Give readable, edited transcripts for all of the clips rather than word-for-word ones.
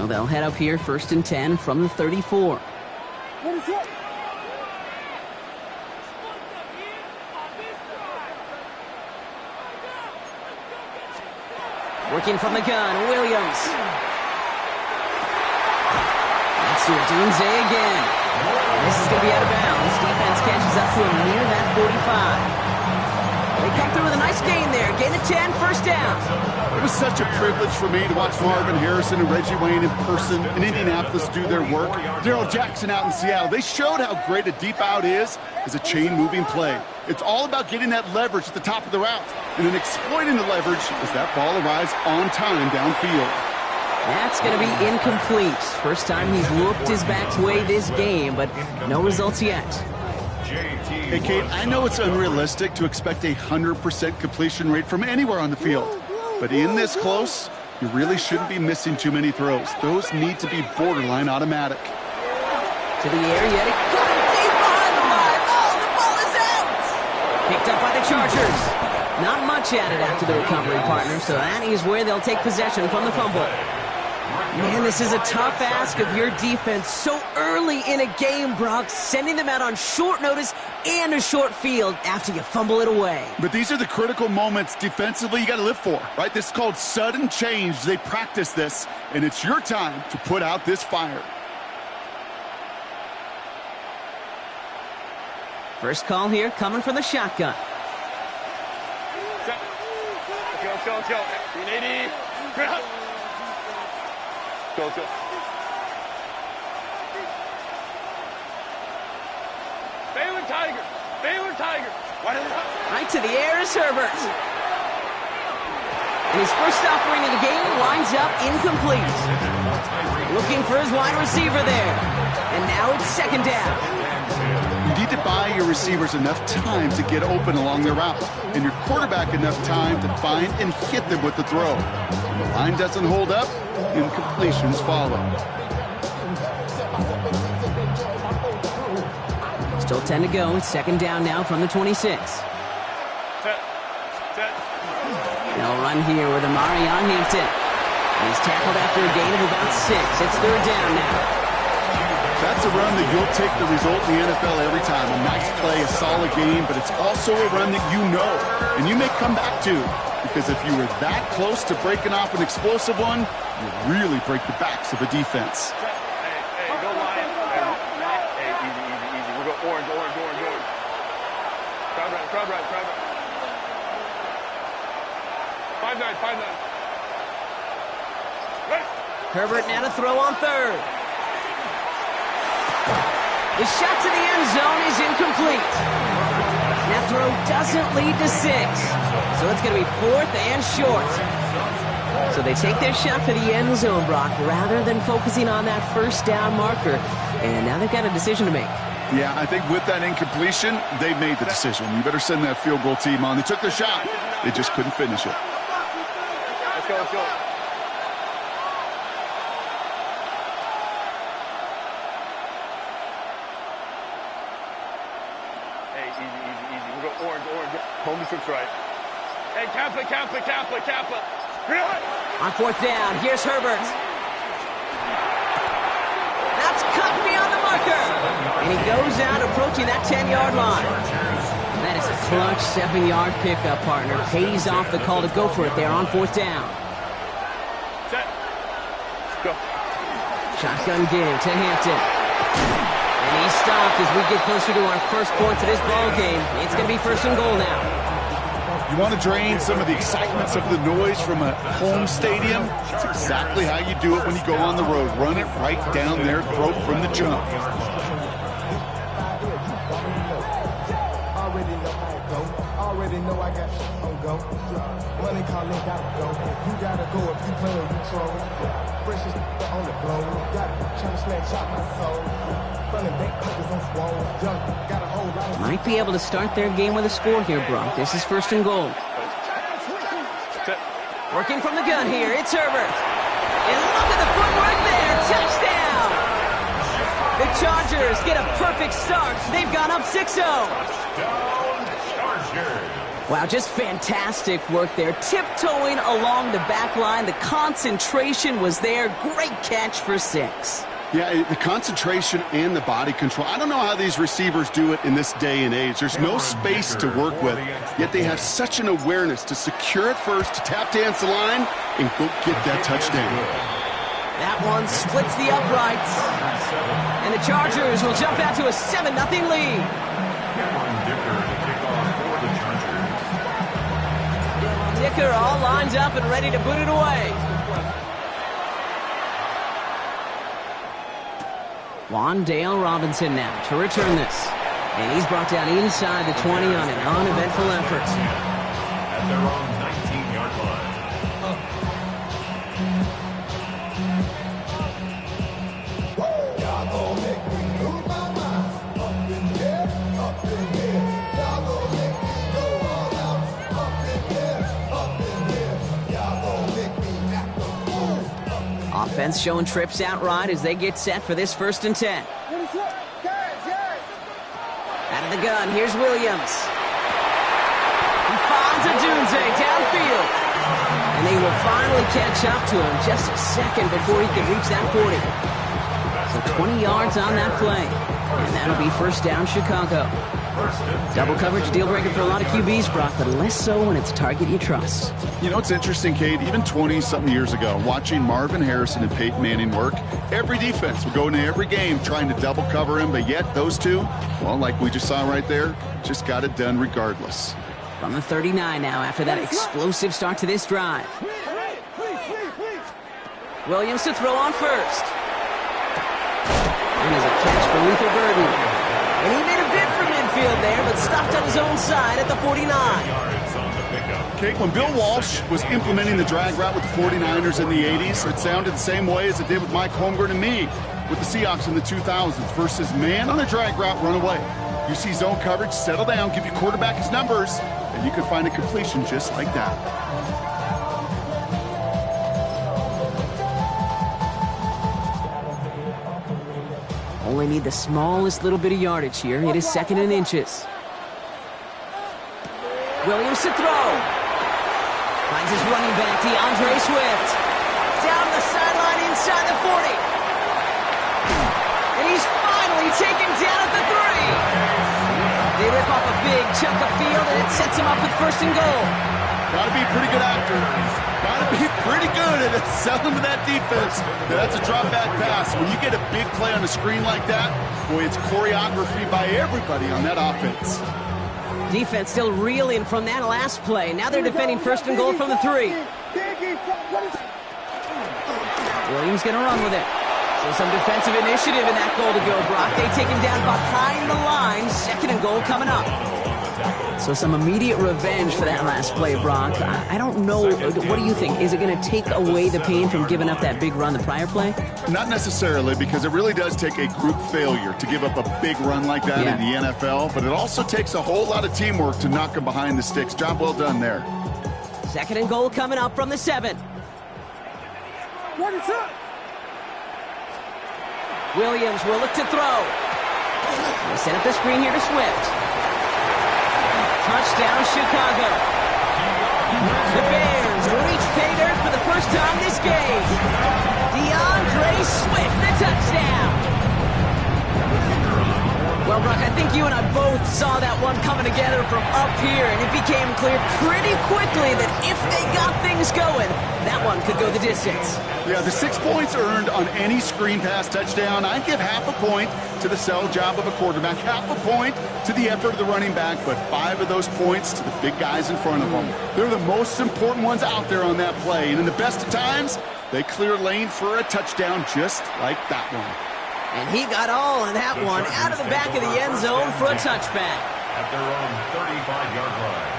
Well, they'll head up here, 1st and 10 from the 34. Working from the gun, Williams. Let's do it, Dunze again. And this is going to be out of bounds. Defense catches up to him near that 45. They come through with a nice gain there. Gain of 10, 1st down. It was such a privilege for me to watch Marvin Harrison and Reggie Wayne in person in Indianapolis do their work. Darrell Jackson out in Seattle. They showed how great a deep out is as a chain-moving play. It's all about getting that leverage at the top of the route and then exploiting the leverage as that ball arrives on time downfield. That's going to be incomplete. First time he's looked his back's way this game, but no results yet. Hey, Kate, I know it's unrealistic to expect a 100% completion rate from anywhere on the field. But in this close, you really shouldn't be missing too many throws. Those need to be borderline automatic. To the air, yet it going deep behind the line. Oh, the ball is out! Picked up by the Chargers. Not much added after the recovery, partner, so that is where they'll take possession from the fumble. Man, this is a tough ask of your defense so early in a game, Brock, sending them out on short notice and a short field after you fumble it away. But these are the critical moments defensively you got to live for, right? This is called sudden change. They practice this, and it's your time to put out this fire. First call here coming from the shotgun. Go. 380. Go. Baylor Tiger. Right to the air is Herbert. And his first offering of the game winds up incomplete. Looking for his wide receiver there. And now it's 2nd down. You need to buy your receivers enough time to get open along their route, and your quarterback enough time to find and hit them with the throw. When the line doesn't hold up, incompletions follow. Still 10 to go. 2nd down now from the 26. Set. They'll run here with Amari on Hampton. He's tackled after a gain of about 6. It's 3rd down now. That's a run that you'll take the result in the NFL every time. A nice play, a solid game, but it's also a run that you know, and you may come back to. Because if you were that close to breaking off an explosive one, you really break the backs of a defense. Hey, go line. Hey, easy. We'll go orange. Crowd right. 5-9. Right. Herbert now to throw on 3rd. The shot to the end zone is incomplete. That throw doesn't lead to 6. So it's going to be 4th and short. So they take their shot for the end zone, Brock, rather than focusing on that 1st down marker. And now they've got a decision to make. Yeah, I think with that incompletion, they made the decision. You better send that field goal team on. They took their shot. They just couldn't finish it. Let's go. Easy. We'll go orange. Home trips right. Hey, Kappa. On 4th down, here's Herbert. That's cut beyond the marker. And he goes out approaching that 10-yard line. That is a clutch 7-yard pickup, partner. Pays off the call to go for it there on 4th down. Set. Go. Shotgun give to Hampton. And he's stopped as we get closer to our first points of this ball game. It's going to be 1st and goal now. You want to drain some of the excitement, some of the noise from a home stadium? It's exactly how you do it when you go on the road. Run it right down their throat from the jump. Already know I got shit on go. Money calling, gotta go. You gotta go if you play or you troll. Precious on the blow. Got trying to snapshot my soul. Might be able to start their game with a score here, Brock. This is 1st and goal. Working from the gun here, it's Herbert. And look at the footwork there, touchdown! The Chargers get a perfect start. They've gone up 6-0. Wow, just fantastic work there. Tiptoeing along the back line. The concentration was there. Great catch for 6. Yeah, the concentration and the body control. I don't know how these receivers do it in this day and age. There's no space to work with, yet they have such an awareness to secure it first, to tap dance the line, and go get that touchdown. That one splits the uprights. And the Chargers will jump out to a 7-0 lead. Dicker all lined up and ready to boot it away. Wandale Robinson now to return this. And he's brought down inside the 20 on an uneventful effort. At their own 19-yard line. Offense showing trips out right as they get set for this 1st and 10. Out of the gun, here's Williams. He finds a Dunze downfield. And they will finally catch up to him just a second before he can reach that 40. So 20 yards on that play. And that'll be 1st down Chicago. Double coverage deal breaker for a lot of QBs, Brock, but less so when it's a target you trust. You know, it's interesting, Cade, even 20-something years ago, watching Marvin Harrison and Peyton Manning work, every defense would go into every game trying to double cover him, but yet those two, well, like we just saw right there, just got it done regardless. From the 39 now after that explosive start to this drive. Williams to throw on first. And there's a catch for Luther Burden. And he made a bid for midfield there, but stopped on his own side at the 49. Kate, when Bill Walsh was implementing the drag route with the 49ers in the 80s, it sounded the same way as it did with Mike Holmgren and me with the Seahawks in the 2000s versus man on a drag route, run away. You see zone coverage, settle down, give your quarterback his numbers, and you can find a completion just like that. Only need the smallest little bit of yardage here. It is 2nd and inches. Williams to throw. Finds his running back, DeAndre Swift. Down the sideline inside the 40. And he's finally taken down at the 3. They rip off a big chunk of field, and it sets him up with 1st and goal. Gotta be a pretty good actor. Gotta be pretty good at selling to that defense. That's a drop back pass. When you get a big play on the screen like that, boy, it's choreography by everybody on that offense. Defense still reeling from that last play. Now they're defending 1st and goal from the 3. Williams gonna run with it. So some defensive initiative in that goal to go, Brock. They take him down behind the line. 2nd and goal coming up. So some immediate revenge for that last play, Brock. I don't know. What do you think? Is it going to take away the pain from giving up that big run the prior play? Not necessarily, because it really does take a group failure to give up a big run like that in the NFL. But it also takes a whole lot of teamwork to knock him behind the sticks. Job well done there. 2nd and goal coming up from the 7. Williams will look to throw. They set up the screen here to Swift. Touchdown, Chicago. The Bears reach pay dirt for the first time this game. DeAndre Swift, the touchdown. Well, Brock, I think you and I both saw that one coming together from up here, and it became clear pretty quickly that if they got things going, that one could go the distance. Yeah, the 6 points earned on any screen pass touchdown. I'd give half a point to the sell job of a quarterback, half a point to the effort of the running back, but 5 of those points to the big guys in front of them. They're the most important ones out there on that play, and in the best of times, they clear lane for a touchdown just like that one. And he got all of that one out of the back of the end zone for a touchback. At their own 35-yard line.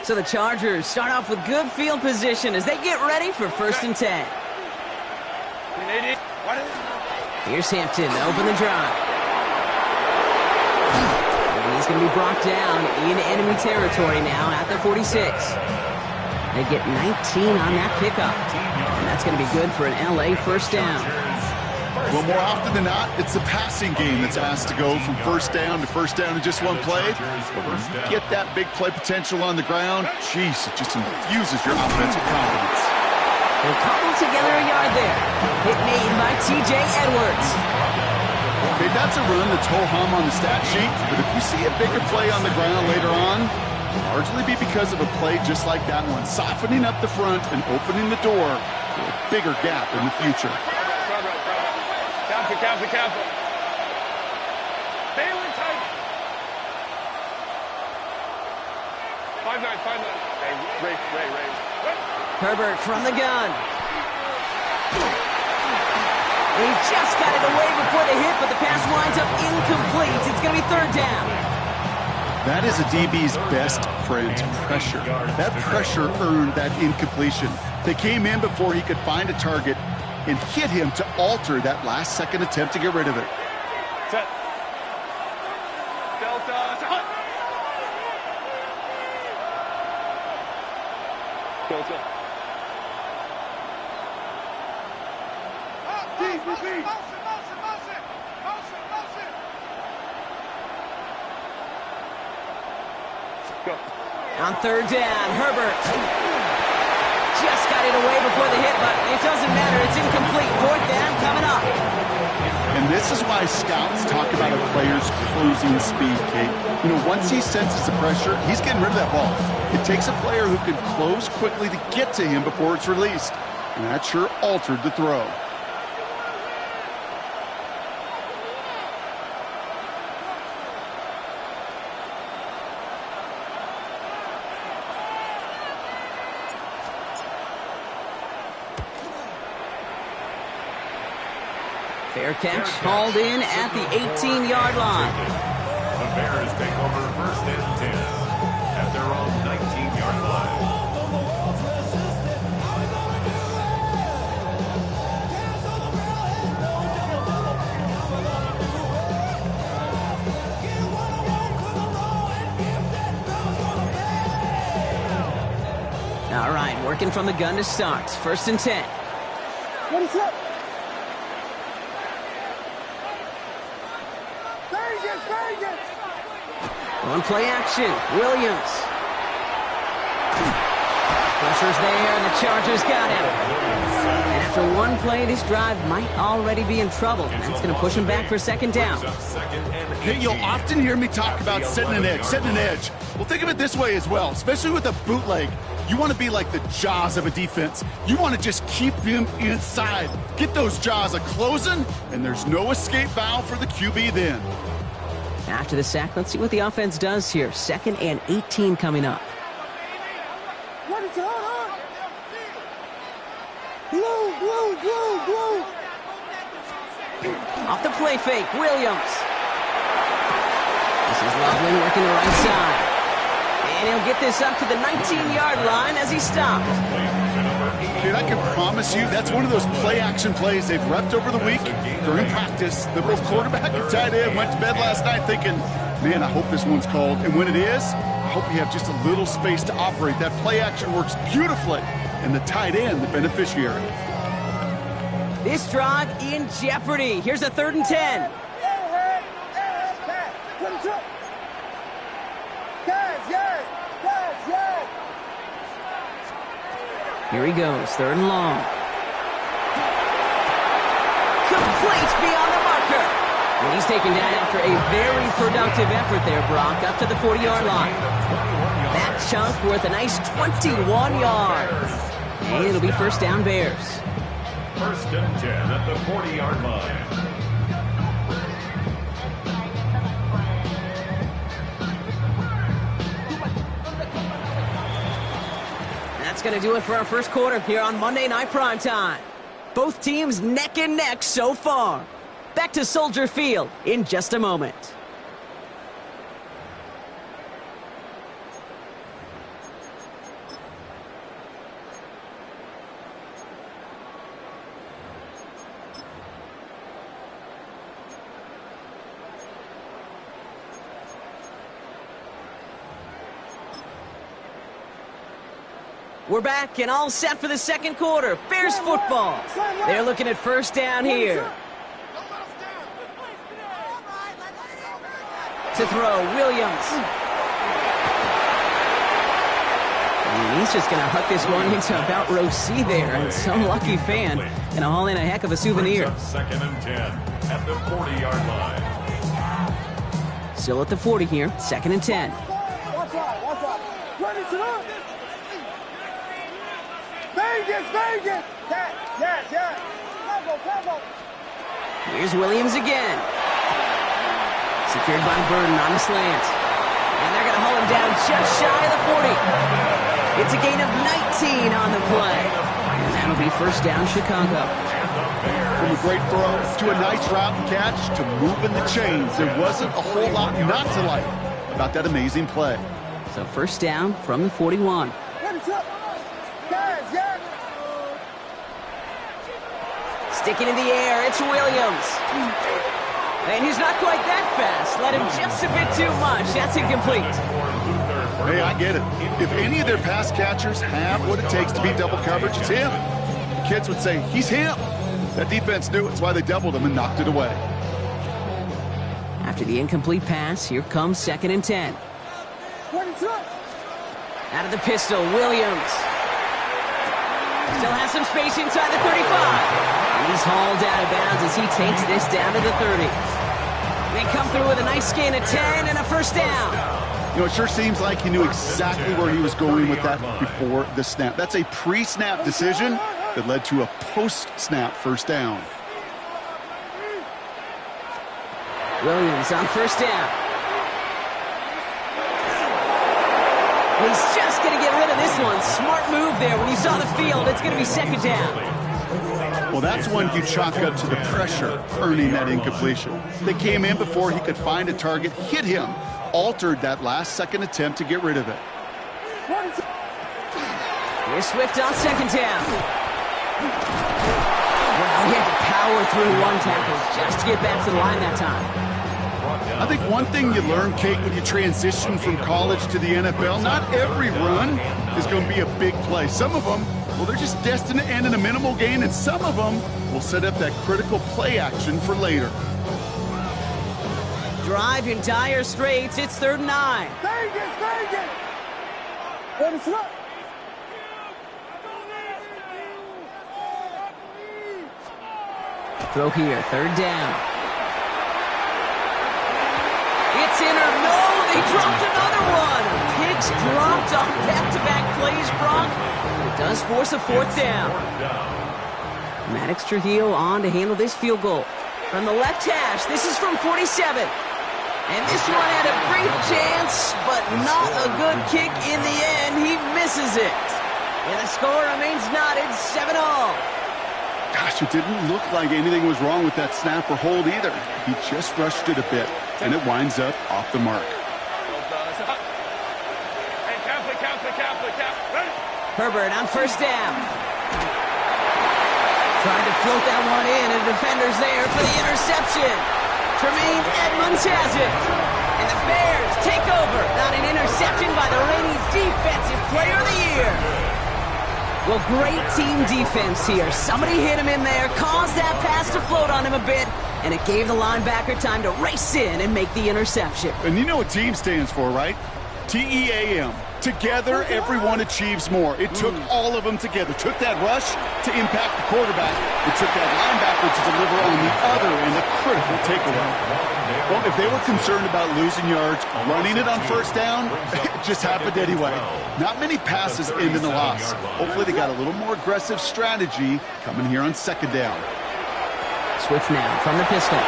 So the Chargers start off with good field position as they get ready for 1st and 10. Here's Hampton to open the drive. And he's going to be brought down in enemy territory now at the 46. They get 19 on that pickup. And that's going to be good for an LA 1st down. Well, more often than not, it's the passing game that's asked to go from first down in just one play. But when you get that big play potential on the ground, geez, it just infuses your offense with confidence. They'll cobble together a yard there. Hit made by T.J. Edwards. Okay, that's a run that's ho-hum on the stat sheet, but if you see a bigger play on the ground later on, it'll largely be because of a play just like that one, softening up the front and opening the door for a bigger gap in the future. Cancel. Bailey tight. 5-9. Ray. Herbert from the gun. He just got it away before the hit, but the pass winds up incomplete. It's going to be third down. That is a DB's best friend, pressure. That pressure earned that incompletion. They came in before he could find a target and hit him to alter that last-second attempt to get rid of it. Set. Delta. Delta. Motion. Go. On third down, Herbert just got it away before the hit, but it doesn't matter. It's incomplete. Fourth down coming up. And this is why scouts talk about a player's closing speed, Kate. You know, once he senses the pressure, he's getting rid of that ball. It takes a player who can close quickly to get to him before it's released. And that sure altered the throw. Fair catch hauled in at the 18-yard line. The Bears take over first and 10 at their own 19-yard line. All right, working from the gun to start. First and 10. What is up? On play action, Williams. Pressure's there, and the Chargers got him. And after one play, this drive might already be in trouble. That's going to push him back for second down. Hey, you'll often hear me talk about setting an edge. Well, think of it this way as well, especially with a bootleg. You want to be like the jaws of a defense. You want to just keep them inside. Get those jaws a-closing, and there's no escape valve for the QB then. After the sack, let's see what the offense does here. Second and 18 coming up. What is on? Blue. Off the play fake, Williams. This is Loveland working the right side. And he'll get this up to the 19-yard line as he stopped. Dude, I can promise you that's one of those play-action plays they've repped over the week during practice. The both quarterback and tight end went to bed last night thinking, man, I hope this one's called. And when it is, I hope you have just a little space to operate. That play-action works beautifully, and the tight end, the beneficiary. This drive in jeopardy. Here's a third and 10. Here he goes, third and long. Complete beyond the marker. And he's taken down after a very productive effort there, Brock, up to the 40-yard line. That chunk worth a nice 21 yards. And it'll be first down Bears. First and 10 at the 40-yard line. That's going to do it for our first quarter here on Monday Night Primetime. Both teams neck and neck so far. Back to Soldier Field in just a moment. We're back and all set for the second quarter. Bears football. They're looking at first down here. To throw, Williams. And he's just going to huck this one into about row C there. And some lucky fan going to haul in a heck of a souvenir. Second and 10 at the 40-yard line. Still at the 40 here. 2nd and 10. Watch out, watch out. Ready to run. Vegas, Vegas. Yeah. Tempo. Here's Williams again. Secured by Burden on the slant. And they're going to haul him down just shy of the 40. It's a gain of 19 on the play. And that'll be first down, Chicago. From a great throw to a nice route and catch to moving the chains. There wasn't a whole lot not to like about that amazing play. So first down from the 41. Ready to run. Guys, yeah. Sticking in the air, it's Williams. And he's not quite that fast. Let him just a bit too much. That's incomplete. Hey, I get it. If any of their pass catchers have what it takes to beat double coverage, it's him. The kids would say, he's him. That defense knew it. That's why they doubled him and knocked it away. After the incomplete pass, here comes 2nd and 10. Ready to run. Out of the pistol, Williams. Still has some space inside the 35. And he's hauled out of bounds as he takes this down to the 30. They come through with a nice gain of 10 and a first down. You know, it sure seems like he knew exactly where he was going with that before the snap. That's a pre-snap decision that led to a post-snap first down. Williams on first down. He's just going to get rid of this one. Smart move there. When you saw the field, it's going to be 2nd down. Well, that's one you chalk up to the pressure earning that incompletion. They came in before he could find a target, hit him, altered that last second attempt to get rid of it. Here's Swift on 2nd down. Wow, he had to power through one tackle just to get back to the line that time. I think one thing you learn, Kate, when you transition from college to the NFL, not every run is going to be a big play. Some of them, well, they're just destined to end in a minimal gain, and some of them will set up that critical play action for later. Drive in dire straits. It's 3rd and 9. Vegas. Ready to run. Throw here, 3rd down. It's in or no, they dropped another one. Picks dropped on back-to-back plays, Brock. It does force a 4th down. Maddox Trujillo on to handle this field goal. From the left hash, this is from 47. And this one had a brief chance, but not a good kick in the end. He misses it. And the score remains knotted, 7-all. Gosh, it didn't look like anything was wrong with that snap or hold either. He just rushed it a bit, and it winds up off the mark. Herbert on first down. Trying to float that one in, and the defender's there for the interception. Tremaine Edmonds has it. And the Bears take over. Not an interception by the reigning Defensive Player of the Year. Well, great team defense here. Somebody hit him in there, caused that pass to float on him a bit, and it gave the linebacker time to race in and make the interception. And you know what team stands for, right? T-E-A-M. Together, everyone achieves more. It took all of them together. It took that rush to impact the quarterback. It took that linebacker to deliver on the other and the critical takeaway. Well, if they were concerned about losing yards, running it on first down, it just happened anyway. Not many passes end in the loss. Hopefully they got a little more aggressive strategy coming here on 2nd down. Swift now from the pistol.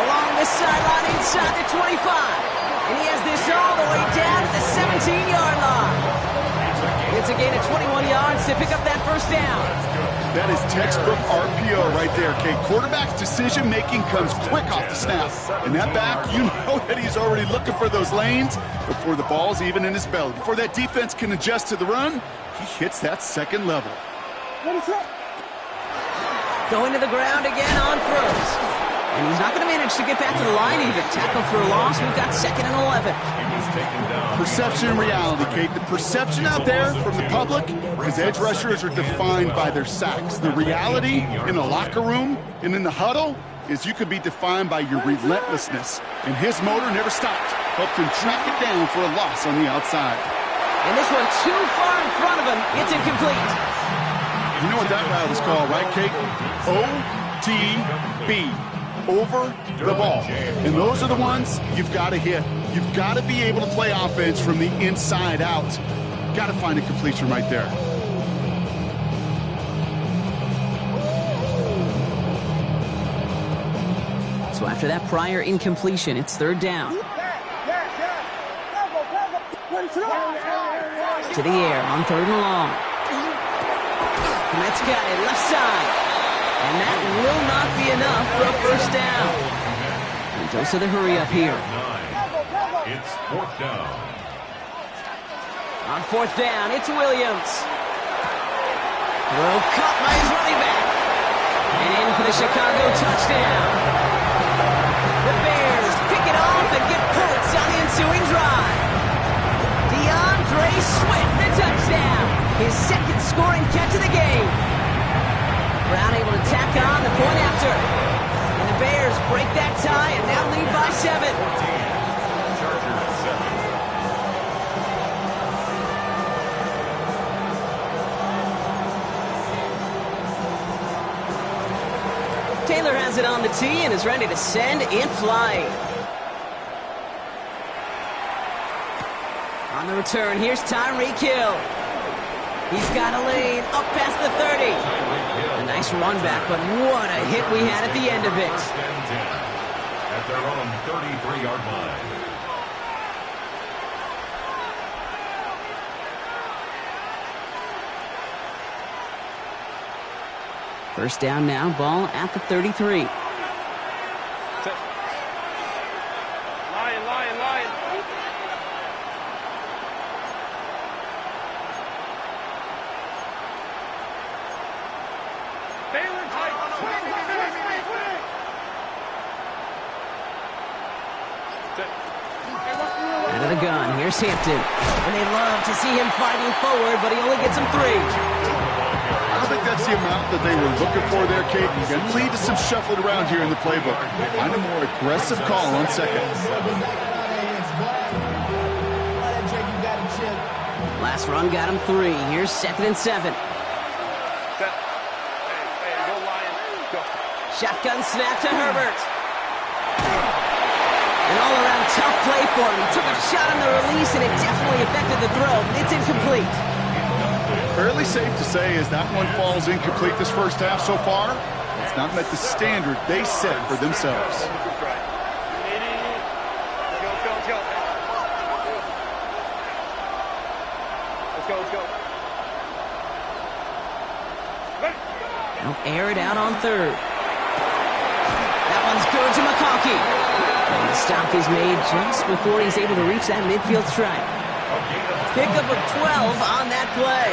Along the sideline inside the 25. And he has this all the way down to the 17-yard line. It's a gain of 21 yards to pick up that first down. That is textbook RPO right there, Kate. Quarterback's decision-making comes quick off the snap. And that back, you know that he's already looking for those lanes before the ball's even in his belly. Before that defense can adjust to the run, he hits that 2nd level. Going to the ground again on throws. And he's not going to manage to get back to the line either. Tackle for a loss. We've got 2nd and 11. Perception and reality, Kate. The perception out there from the public is edge rushers are defined by their sacks. The reality in the locker room and in the huddle is you can be defined by your relentlessness, and his motor never stopped. Helped him track it down for a loss on the outside. And this one too far in front of him. It's incomplete. You know what that route is called, right, Kate? OTB. Over the ball. And those are the ones you've got to hit. You've got to be able to play offense from the inside out. Got to find a completion right there. So after that prior incompletion, it's third down. To the air on third and long. Met's got it left side. And that will not be enough for a first down. And dose of the hurry up here. It's fourth down. On fourth down, it's Williams. Throw caught by his running back. And in for the Chicago touchdown. The Bears pick it off and get points on the ensuing drive. DeAndre Swift, the touchdown. His second scoring catch of the game. Brown able to tack on the point after. And the Bears break that tie and now lead by 7. Taylor has it on the tee and is ready to send in flight. On the return, here's Tyreek Hill. He's got a lane up past the 30. A nice run back, but what a hit we had at the end of it. At their own 33-yard line. First down now, ball at the 33. Lion. Out of the gun, here's Hampton. And they love to see him fighting forward, but he only gets him 3. I don't think that's the amount that they were looking for there, Kate. Going to lead to some shuffling around here in the playbook. Find a more aggressive call on second. Last run got him 3. Here's 2nd and 7. Hey, go Lion. Go. Shotgun snap to Herbert. An all-around tough play for him. He took a shot on the release, and it definitely affected the throw. It's incomplete. Fairly safe to say as that one falls incomplete this first half so far, it's not met the standard they set for themselves. Let's go. They'll air it out on third. That one's good to McConkey. And the stop is made just before he's able to reach that midfield stripe. Pickup of 12 on that play.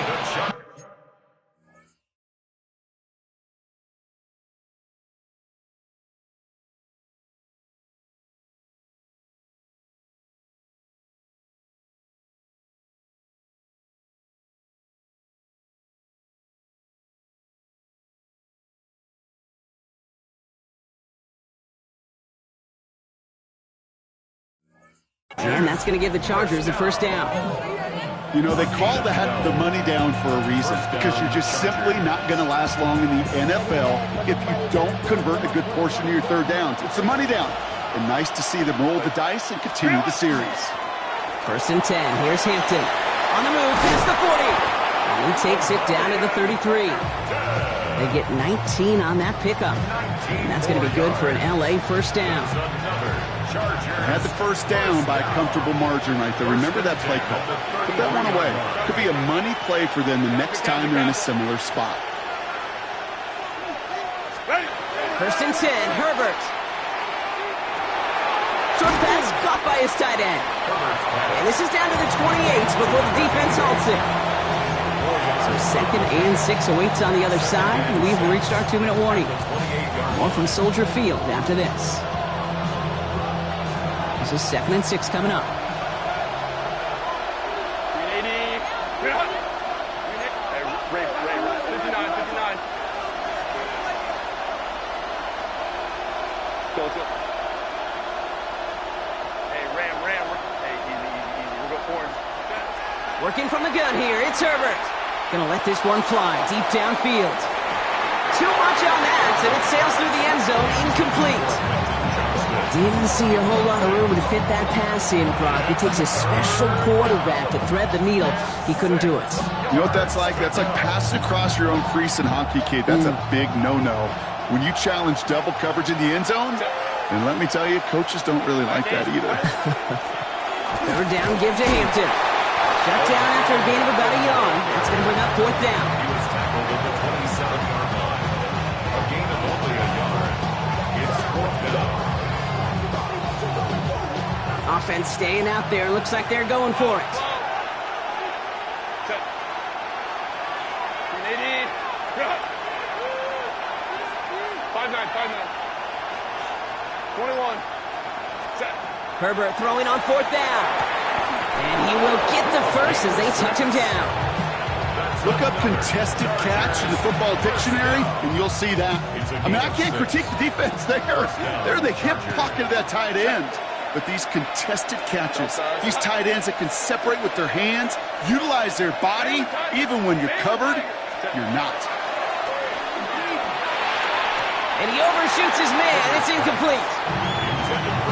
And that's going to give the Chargers a first down. You know, they call that the money down for a reason, because you're just simply not going to last long in the NFL if you don't convert a good portion of your third downs. It's the money down. And nice to see them roll the dice and continue the series. First and 10. Here's Hampton. On the move, past the 40. And he takes it down to the 33. They get 19 on that pickup. And that's going to be good for an LA first down. Had the first down by a comfortable margin right there. Remember that play call. Put that one away. Could be a money play for them the next time they're in a similar spot. First and 10, Herbert. Short pass caught by his tight end. And this is down to the 28 before the defense halts it. So 2nd and 6 awaits on the other side. And we've reached our 2-minute warning. More from Soldier Field after this. This is 2nd and 6 coming up. go, let's go. Hey, ram. Hey, easy. We'll go orange. Working from the gun here, it's Herbert. Gonna let this one fly deep downfield. Too much on that, and it sails through the end zone, incomplete. Didn't see a whole lot of room to fit that pass in, Brock. It takes a special quarterback to thread the needle. He couldn't do it. You know what that's like? That's like passing across your own crease in hockey, kid. That's a big no-no. When you challenge double coverage in the end zone, and let me tell you, coaches don't really like that either. Third down, give to Hampton. Shut down after a gain of about a yard. That's going to bring up fourth down. He was tackled at the 27-yard line. A gain of only a yard. It's fourth down. Offense staying out there. Looks like they're going for it. Set. 180. 5-9. 21. Set. Herbert throwing on fourth down. And he will get the first as they touch him down. Look up contested catch in the football dictionary, and you'll see that. I mean, I can't critique the defense there. They're the hip pocket of that tight end. But these contested catches, these tight ends that can separate with their hands, utilize their body, even when you're covered, you're not. And he overshoots his man. It's incomplete.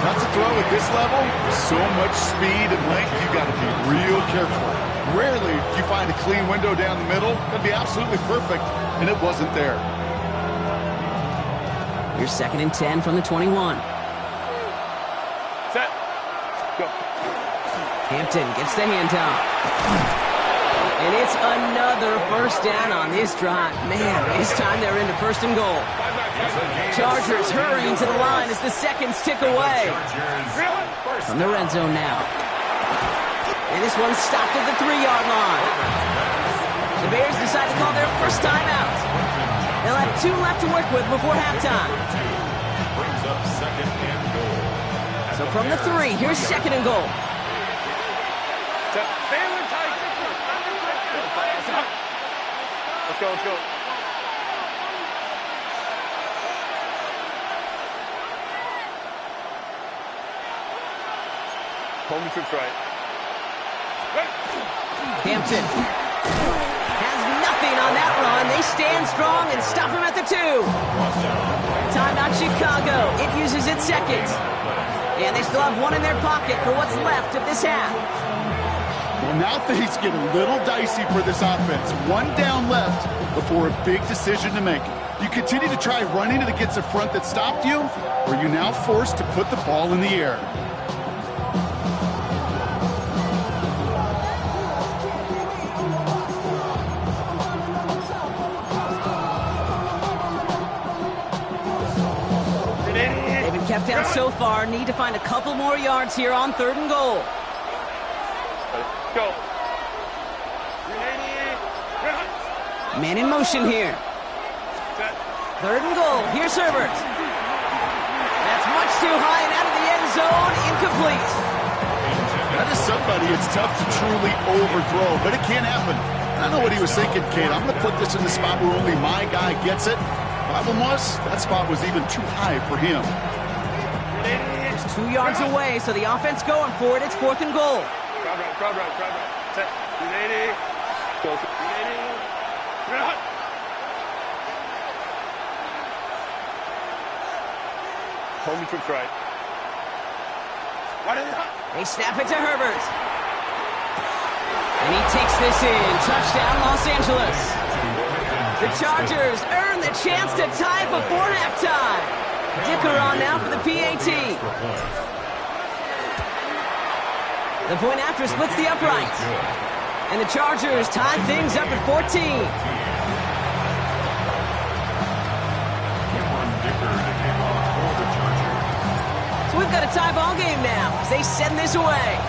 That's a throw at this level. So much speed and length, you got to be real careful. Rarely do you find a clean window down the middle. Could be absolutely perfect, and it wasn't there. Here's 2nd and 10 from the 21. Set. Go. Hampton gets the handoff. And it's another first down on this drive. Man, this time they're into 1st and goal. Chargers hurrying to the line as the seconds tick away. From the red zone now. And this one's stopped at the 3-yard line. The Bears decide to call their first timeout. They'll have 2 left to work with before halftime. Brings up 2nd and goal. So from the 3, here's 2nd and goal. Set. Let's go. Home trips right. Hampton has nothing on that run. They stand strong and stop him at the 2. Timeout Chicago. It uses its second. And they still have 1 in their pocket for what's left of this half. Well, now things get a little dicey for this offense. 1 down left before a big decision to make. You continue to try running it against a front that stopped you, or you're now forced to put the ball in the air. They've been kept out so far. Need to find a couple more yards here on 3rd and goal. Go. Man in motion here. 3rd and goal. Here's Herbert. That's much too high and out of the end zone. Incomplete. That is somebody it's tough to truly overthrow, but it can happen. I know what he was thinking, Kate. I'm going to put this in the spot where only my guy gets it. Problem was, that spot was even too high for him. It's 2 yards away, so the offense going for it. It's 4th and goal. Crowd right. Set. 280. Go. 280. Home trips right. They snap it to Herbert. And he takes this in. Touchdown, Los Angeles. The Chargers earn the chance to tie before halftime. Dicker on now for the PAT. The point after splits the upright. And the Chargers tie things up at 14. So we've got a tie ball game now as they send this away.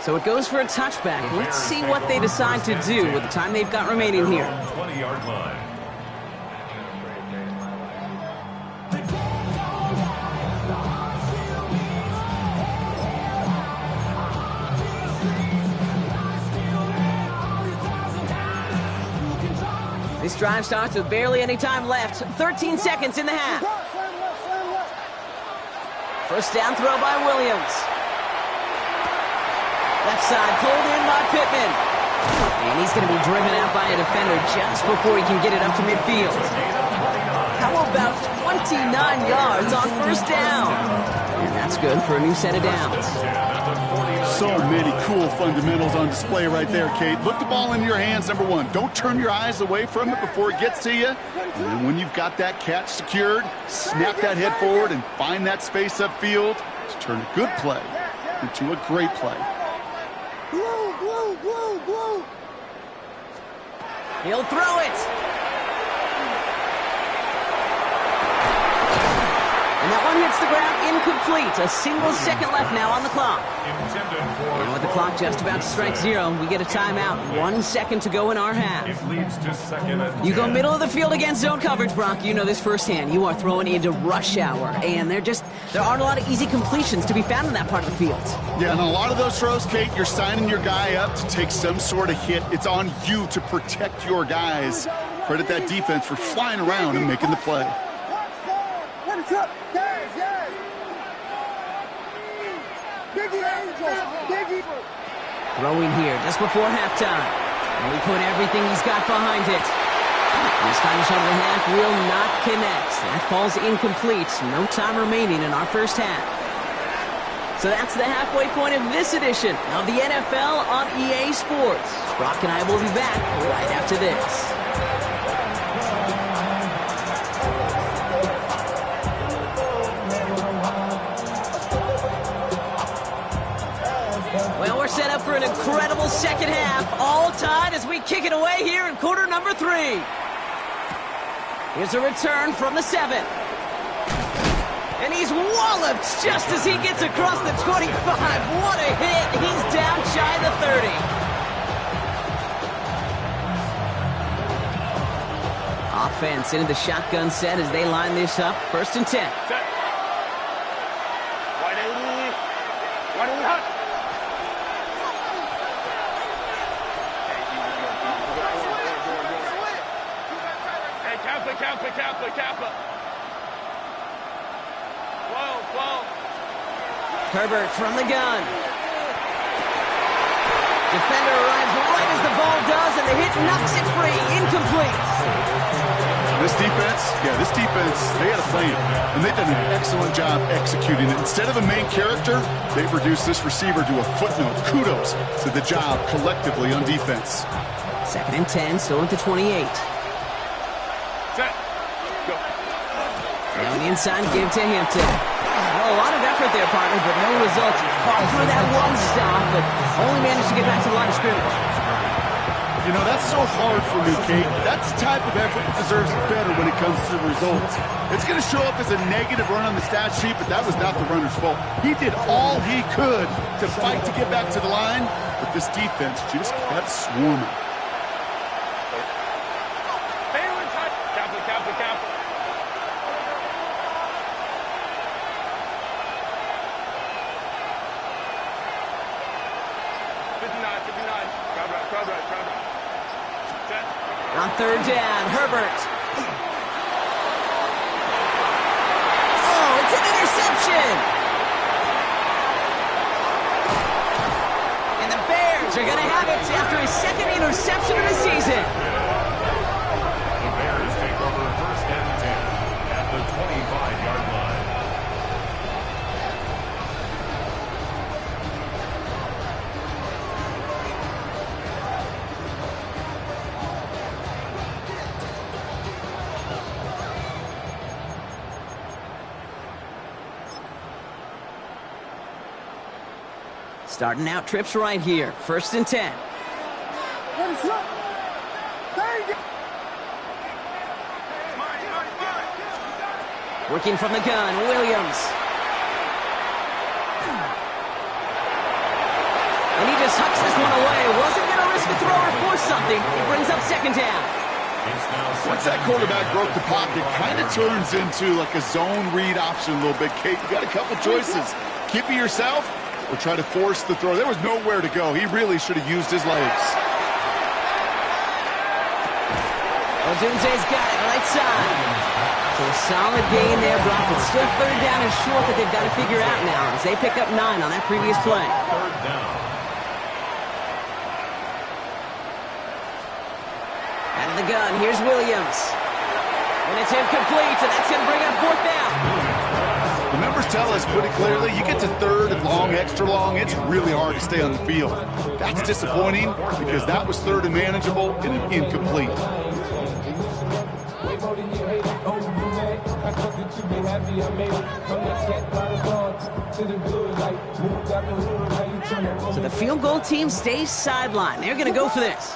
So it goes for a touchback. Let's see what they decide to do with the time they've got remaining here. 20-yard line. This drive starts with barely any time left. 13 seconds in the half. First down throw by Williams. Left side pulled in by Pittman. And he's going to be driven out by a defender just before he can get it up to midfield. How about 29 yards on first down? And that's good for a new set of downs. So many cool fundamentals on display right there, Kate. Look the ball into your hands, number one. Don't turn your eyes away from it before it gets to you. And then when you've got that catch secured, snap that head forward and find that space upfield to turn a good play into a great play. He'll throw it. And that one hits the ground incomplete. A single second left now on the clock. And with the clock just about to strike zero, we get a timeout. 1 second to go in our half. It leads to second and 10. You go middle of the field against zone coverage, Brock. You know this firsthand. You are throwing into rush hour. And there aren't a lot of easy completions to be found in that part of the field. Yeah, and a lot of those throws, Kate, you're signing your guy up to take some sort of hit. It's on you to protect your guys. Credit that defense for flying around and making the play. Throwing here just before halftime. And we put everything he's got behind it. His final shot of the half will not connect. That falls incomplete. No time remaining in our first half. So that's the halfway point of this edition of the NFL on EA Sports. Brock and I will be back right after this. Well, we're set up for an incredible second half. All tied as we kick it away here in quarter number 3. Here's a return from the 7. And he's walloped just as he gets across the 25. What a hit. He's down shy of the 30. Offense into the shotgun set as they line this up. First and 10. Set. Wide hot. Kappa. Whoa. Herbert from the gun. Defender arrives right as the ball does, and the hit knocks it free. Incomplete. This defense, they had a plan, and they've done an excellent job executing it. Instead of a main character, they've reduced this receiver to a footnote. Kudos to the job collectively on defense. Second and 10, still at the 28. Set. Go. Now an inside give to Hampton. Well, a lot of effort there, partner, but no results. He fought through that one stop, but only managed to get back to the line of scrimmage. You know, that's so hard for me, Kate. That's the type of effort that deserves better when it comes to the results. It's going to show up as a negative run on the stat sheet, but that was not the runner's fault. He did all he could to fight to get back to the line, but this defense just kept swarming. Kappa. 59. Crowd right. Set. On third down, Herbert. Oh, it's an interception! And the Bears are going to have it after his second interception of the season. The Bears take over first and 10 at the 25-yard line. Starting out trips right here. First and 10. Working from the gun, Williams. And he just hucks this one away. Wasn't going to risk a throw or force something. He brings up second down. Once that quarterback broke the pocket, it kind of turns into like a zone read option a little bit, Kate. You got a couple choices. Keep it yourself or try to force the throw. There was nowhere to go. He really should have used his legs. A Odunze's got it, right side. So a solid gain there, Brock, but still third down and short that they've got to figure out now as they pick up 9 on that previous play. Third down. Out of the gun, here's Williams. And it's incomplete, and that's going to bring up 4th down. The numbers tell us pretty clearly, you get to 3rd and long, extra long, it's really hard to stay on the field. That's disappointing because that was 3rd and manageable and an incomplete. So the field goal team stays sidelined. They're going to go for this.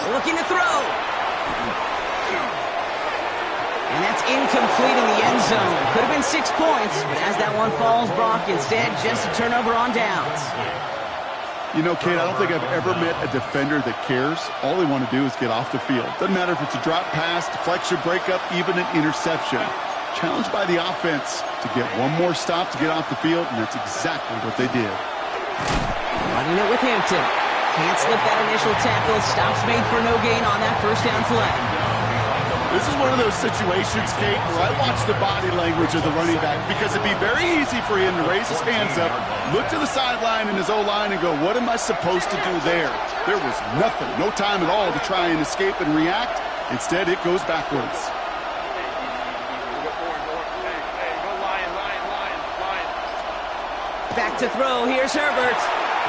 Looking to throw. And that's incomplete in the end zone. Could have been 6 points, but as that one falls, Brock, instead, just a turnover on downs. You know, Kate, I don't think I've ever met a defender that cares. All they want to do is get off the field. Doesn't matter if it's a drop pass, deflection, breakup, even an interception. Challenged by the offense to get one more stop to get off the field, and that's exactly what they did. Running it with Hampton. Can't slip that initial tackle. Stops made for no gain on that first down play. This is one of those situations, Kate, where I watch the body language of the running back because it'd be very easy for him to raise his hands up, look to the sideline in his O-line and go, what am I supposed to do there? There was nothing, no time at all to try and escape and react. Instead, it goes backwards. Back to throw. Here's Herbert.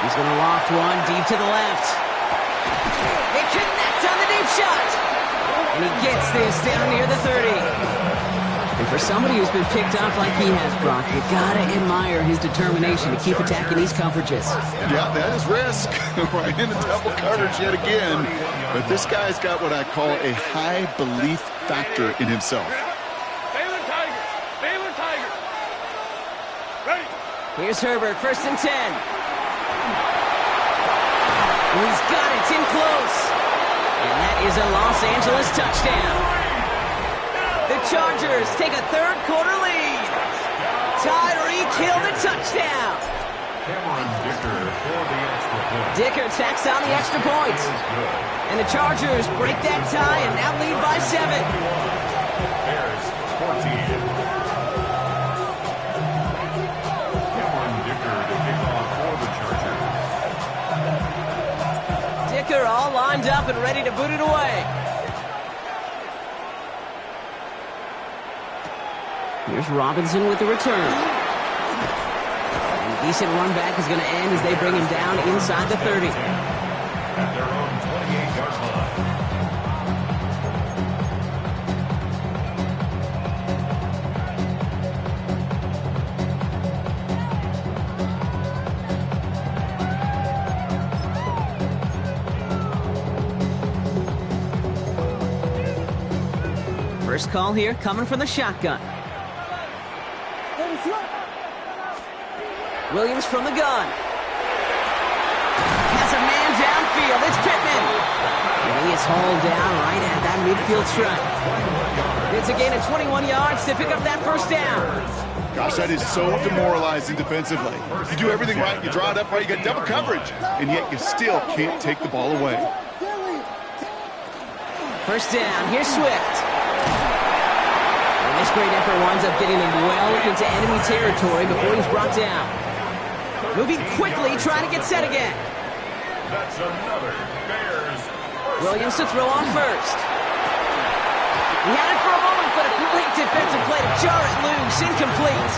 He's going to loft one deep to the left. They connect on the deep shot. And he gets this down near the 30. And for somebody who's been picked off like he has, Brock, you gotta admire his determination to keep attacking these coverages. Yeah, that is risk. Right into double coverage yet again. But this guy's got what I call a high belief factor in himself. Baylor Tiger! Baylor Tiger! Ready! Here's Herbert, 1st and 10. And he's got it, it's in close. And that is a Los Angeles touchdown. The Chargers take a 3rd quarter lead. Tyreek Hill the touchdown. Cameron Dicker for the extra point. Dicker tacks on the extra point. And the Chargers break that tie and now lead by 7. Bears 14. Cameron Dicker to kick off for the Chargers. Dicker all lined up and ready to boot it away. Here's Robinson with the return. And a decent run back is going to end as they bring him down inside the 30. At their own 28-yard line. First call here coming from the shotgun. Williams from the gun. Has a man downfield. It's Pittman. And he is hauled down right at that midfield stripe. It's a gain of 21 yards to pick up that first down. Gosh, that is so demoralizing defensively. You do everything right, you draw it up right, you got double coverage, and yet you still can't take the ball away. First down. Here's Swift. And this great effort winds up getting him well into enemy territory before he's brought down. Moving quickly, trying to get set again. That's another Bears. Williams to throw on first. He had it for a moment, but a great defensive play to jar it loose. Incomplete.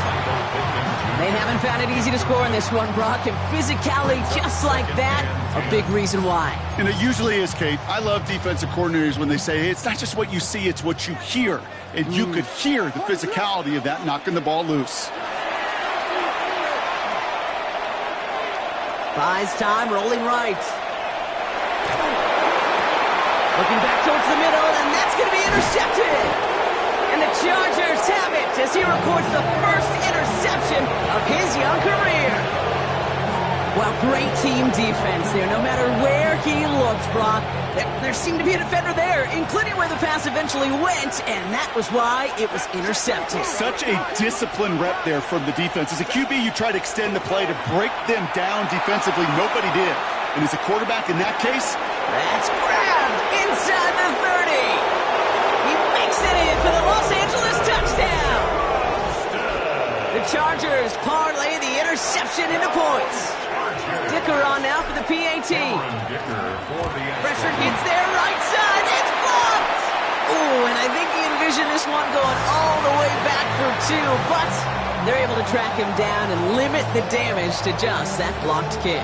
They haven't found it easy to score in this one, Brock, and physicality just like that, a big reason why. And it usually is, Kate. I love defensive coordinators when they say, hey, it's not just what you see, it's what you hear. And you could hear the physicality of that knocking the ball loose. Buys time, rolling right. Looking back towards the middle, and that's going to be intercepted. And the Chargers have it as he records the first interception of his young career. Well, great team defense there. No matter where he looked, Brock, there seemed to be a defender there, including where the pass eventually went, and that was why it was intercepted. Such a disciplined rep there from the defense. As a QB, you try to extend the play to break them down defensively. Nobody did. And as a quarterback in that case, That's grabbed inside the 30. He makes it in for the Los Angeles touchdown. The Chargers parlay the interception into points. Dicker on now for the PAT. Pressure gets there, right side. It's blocked. Ooh, and I think he envisioned this one going all the way back for 2, but they're able to track him down and limit the damage to just that blocked kick.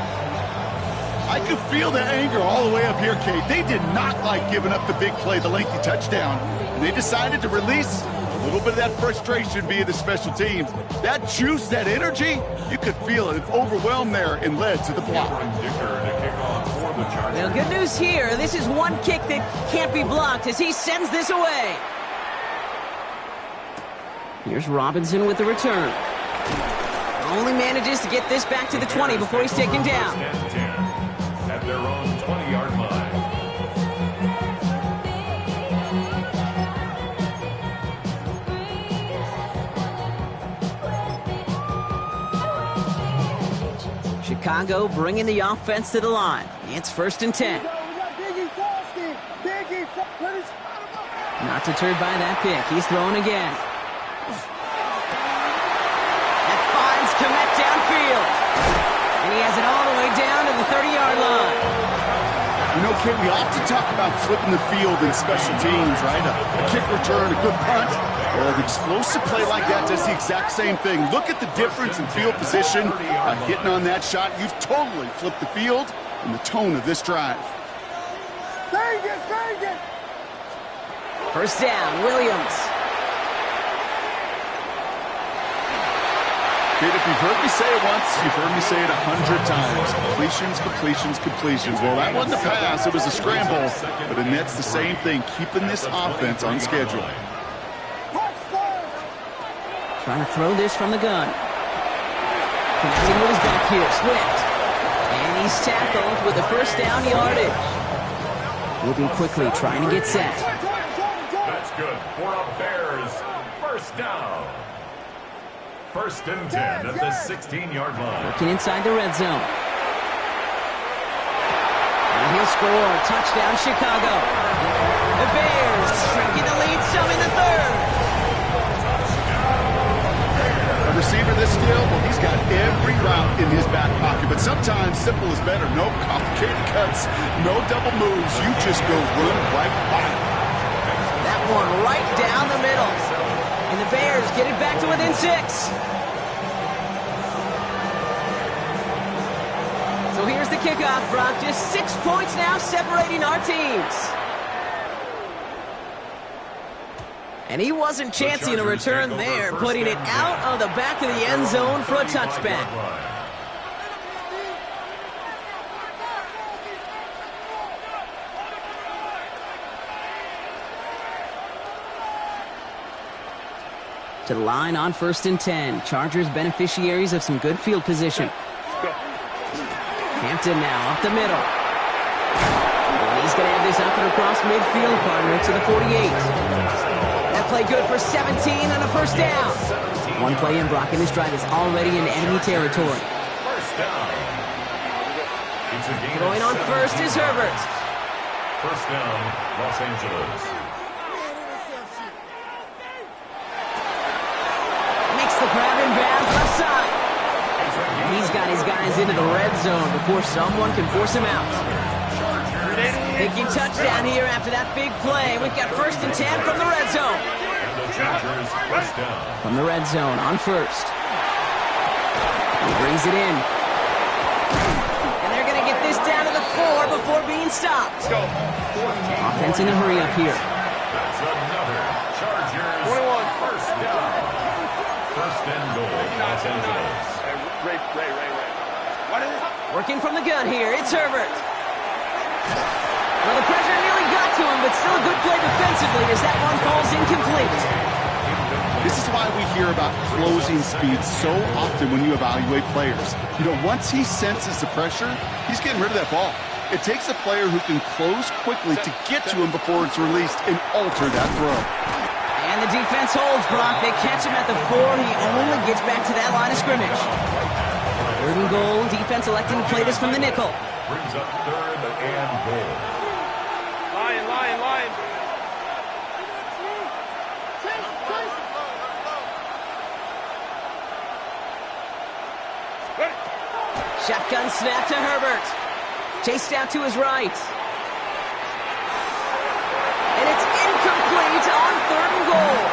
I could feel the anger all the way up here, Kate. They did not like giving up the big play, the lengthy touchdown, and they decided to release a little bit of that frustration via the special teams. That juice, that energy, you could feel it overwhelmed there and led to the block. Well, good news here. This is one kick that can't be blocked as he sends this away. Here's Robinson with the return. Only manages to get this back to the 20 before he's taken down. At their own 20-yard line. Chicago bringing the offense to the line. It's 1st and 10. Not deterred by that pick. He's throwing again. That finds Kmet downfield. And he has it all the way down to the 30-yard line. You know, Kate, we often talk about flipping the field in special teams, right? A kick return, a good punt. Well, an explosive play like that does the exact same thing. Look at the difference in field position. By hitting on that shot, you've totally flipped the field and the tone of this drive. Vegas! First down, Williams. Kate, if you've heard me say it once, you've heard me say it 100 times. Completions. Well, that wasn't a pass. It was a scramble. But the net's the same thing, keeping this offense on schedule. Trying to throw this from the gun. Connecting with his back here, Swift. And he's tackled with the first down yardage. Moving quickly, trying to get set. That's good for a Bears first down. 1st and 10 at the 16-yard line. Working inside the red zone. And he'll score. Touchdown, Chicago. The Bears shrinking the lead some in the 3rd. A receiver this skilled, well, he's got every route in his back pocket. But sometimes simple is better. No complicated cuts, no double moves. You just go run right by it. That one right down the middle. And the Bears get it back to within 6. So here's the kickoff, Brock. Just 6 points now separating our teams. And he wasn't chancing a return there, putting it out of the back of the end zone for a touchback. To the line on 1st and 10. Chargers beneficiaries of some good field position. Hampton now up the middle. And he's going to have this up and across midfield, partner, to the 48. That play good for 17 and a first down. One play in, Brock, and this drive is already in enemy territory. First down. Going on first is Herbert. First down, Los Angeles. Makes the grab in bounds left side. And he's got his guys into the red zone before someone can force him out. Taking touchdown here after that big play. We've got 1st and 10 from the red zone. From the red zone on first. He brings it in. And they're going to get this down to the 4 before being stopped. Offense in a hurry up here. That's another Chargers 21 first down. First and goal, Los Angeles. Ray. What is it? Working from the gun here, it's Herbert. Well, the pressure nearly got to him, but still a good play defensively as that one falls incomplete. This is why we hear about closing speed so often when you evaluate players. You know, once he senses the pressure, he's getting rid of that ball. It takes a player who can close quickly to get to him before it's released and alter that throw. And the defense holds, Brock. They catch him at the 4. He only gets back to that line of scrimmage. 3rd and goal. Defense electing to play this from the nickel. brings up 3rd and goal. Lion. Shotgun snap to Herbert. Chased out to his right. And it's incomplete on 3rd and goal.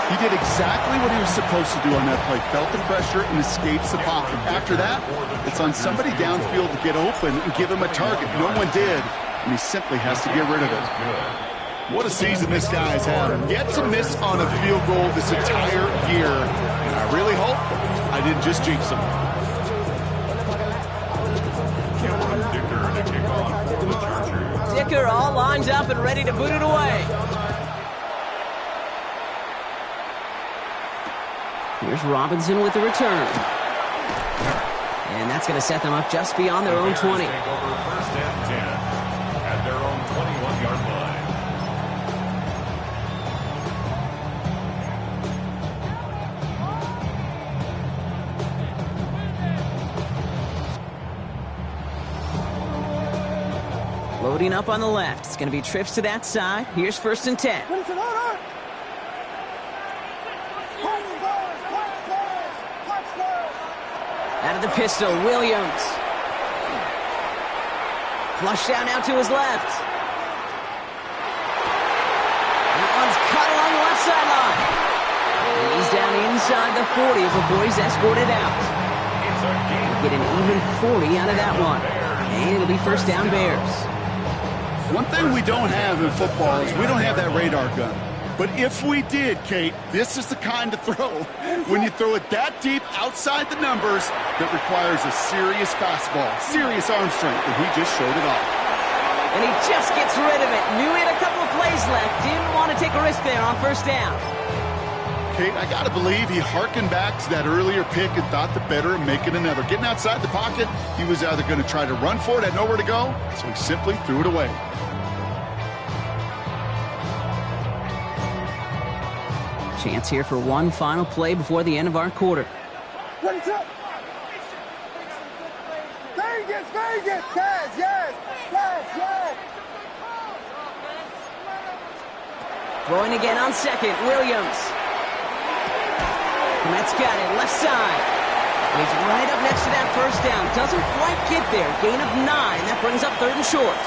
He did exactly what he was supposed to do on that play. Felt the pressure and escapes the pocket. After that, it's on somebody downfield to get open and give him a target. No one did, and he simply has to get rid of it. What a season this guy's had. Yet to miss on a field goal this entire year. And I really hope I didn't just jinx him. Dicker all lined up and ready to boot it away. Here's Robinson with the return. And that's going to set them up just beyond their own 20. Take over 1st and 10 at their own 21-yard line. Loading up on the left. It's going to be trips to that side. Here's 1st and 10. Out of the pistol, Williams. Flush down now to his left. That one's cut along the left sideline. And he's down inside the 40 before he's escorted out. Get an even 40 out of that one. And it'll be 1st down Bears. One thing we don't have in football is we don't have that radar gun. But if we did, Kate, this is the kind of throw. When you throw it that deep outside the numbers, that requires a serious fastball, serious arm strength, and he just showed it off. And he just gets rid of it. Knew he had a couple of plays left. Didn't want to take a risk there on 1st down. Kate, I got to believe he hearkened back to that earlier pick and thought the better of making another. Getting outside the pocket, he was either going to try to run for it, had nowhere to go, so he simply threw it away. Chance here for one final play before the end of our quarter. What is up? Vegas! Yes! Throwing again on 2nd, Williams. Met's got it, left side. And he's right up next to that 1st down. Doesn't quite get there. Gain of 9. That brings up 3rd and short.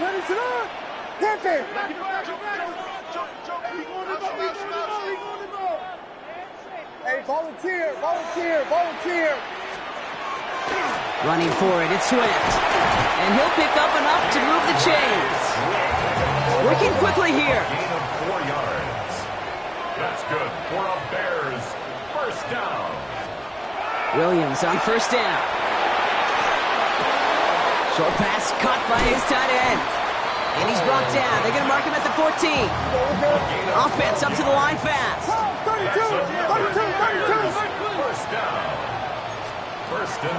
What is it on? Hit it! Hey, volunteer! Running for it, it's Swift. And he'll pick up enough to move the chains. Working quickly here. Gain of 4 yards. That's good for a Bears 1st down. Williams on 1st down. Short pass caught by his tight end. And he's brought down. They're going to mark him at the 14. Offense up to the line fast. 32! 1st down.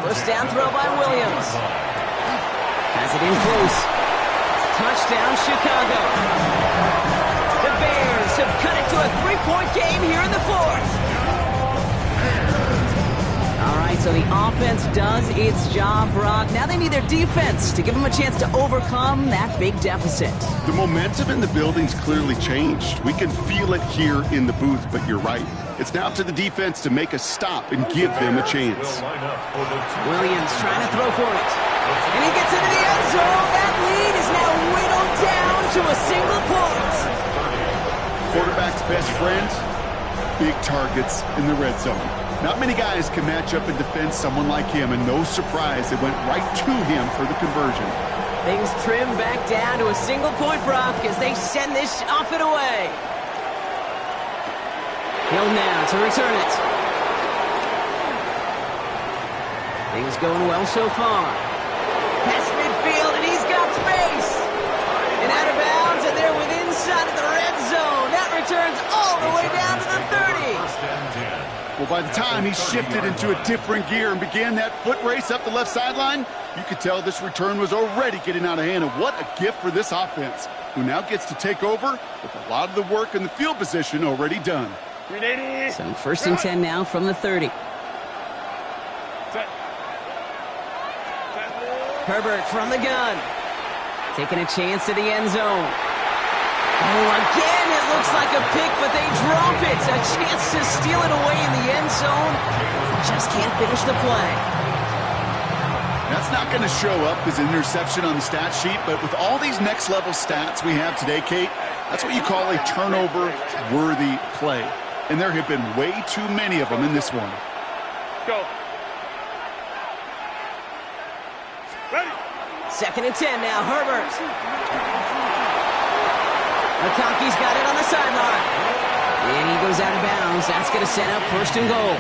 1st down throw by Williams. Has it in close. Touchdown, Chicago. The Bears have cut it to a 3-point game here in the 4th. All right, so the offense does its job, Brock. Now they need their defense to give them a chance to overcome that big deficit. The momentum in the building's clearly changed. We can feel it here in the booth, but you're right. It's now up to the defense to make a stop and give them a chance. Williams trying to throw for it. And he gets into the end zone. That lead is now whittled down to a single point. Quarterback's best friend, big targets in the red zone. Not many guys can match up and defend someone like him, and no surprise, they went right to him for the conversion. Things trim back down to a single point, Brock, as they send this off and away. Hill now to return it. Things going well so far. Past midfield, and he returns all the way down to the 30. First and 10. Well, by the time he shifted into a different gear and began that foot race up the left sideline, you could tell this return was already getting out of hand. And what a gift for this offense, who now gets to take over with a lot of the work and the field position already done. So first and 10 now from the 30. Herbert from the gun. Taking a chance to the end zone. Oh, again, it looks like a pick, but they drop it. A chance to steal it away in the end zone. Just can't finish the play. That's not going to show up as an interception on the stat sheet, but with all these next-level stats we have today, Kate, that's what you call a turnover-worthy play. And there have been way too many of them in this one. Go. Ready. Second and 10 now, Herbert. McConkey's got it on the sideline. And he goes out of bounds. That's going to set up first and goal.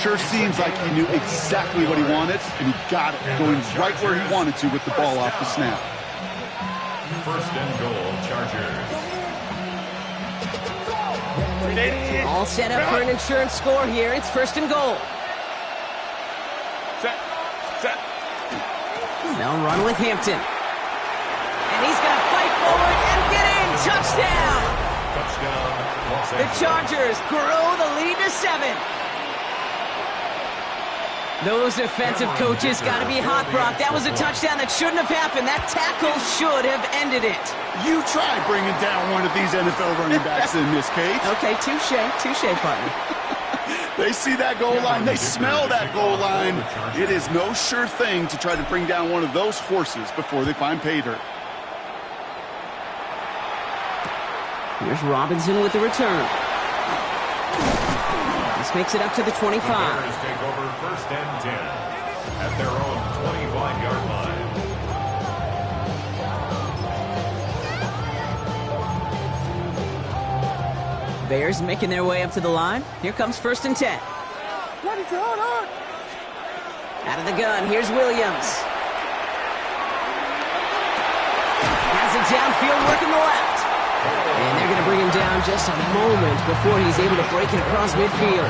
Sure seems like he knew exactly what he wanted, and he got it, going right where he wanted to with the ball off the snap. First and goal, Chargers. All set up for an insurance score here. It's first and goal. Set. They'll run with Hampton. And he's going to fight forward and get in. Touchdown! Touchdown, Los The Angeles. Chargers grow the lead to 7. Those defensive coaches got to be hot, Brock. That was a touchdown that shouldn't have happened. That tackle should have ended it. You try bringing down one of these NFL running backs in this case. Okay, touche, partner. They see that goal line. They smell that goal line. It is no sure thing to try to bring down one of those horses before they find pay dirt. Here's Robinson with the return. This makes it up to the 25. The Bears take over first and 10 at their own 25-yard line. Bears making their way up to the line. Here comes first and 10. Ready to hold on. Out of the gun, here's Williams. Has it downfield, working the left. And they're going to bring him down just a moment before he's able to break it across midfield.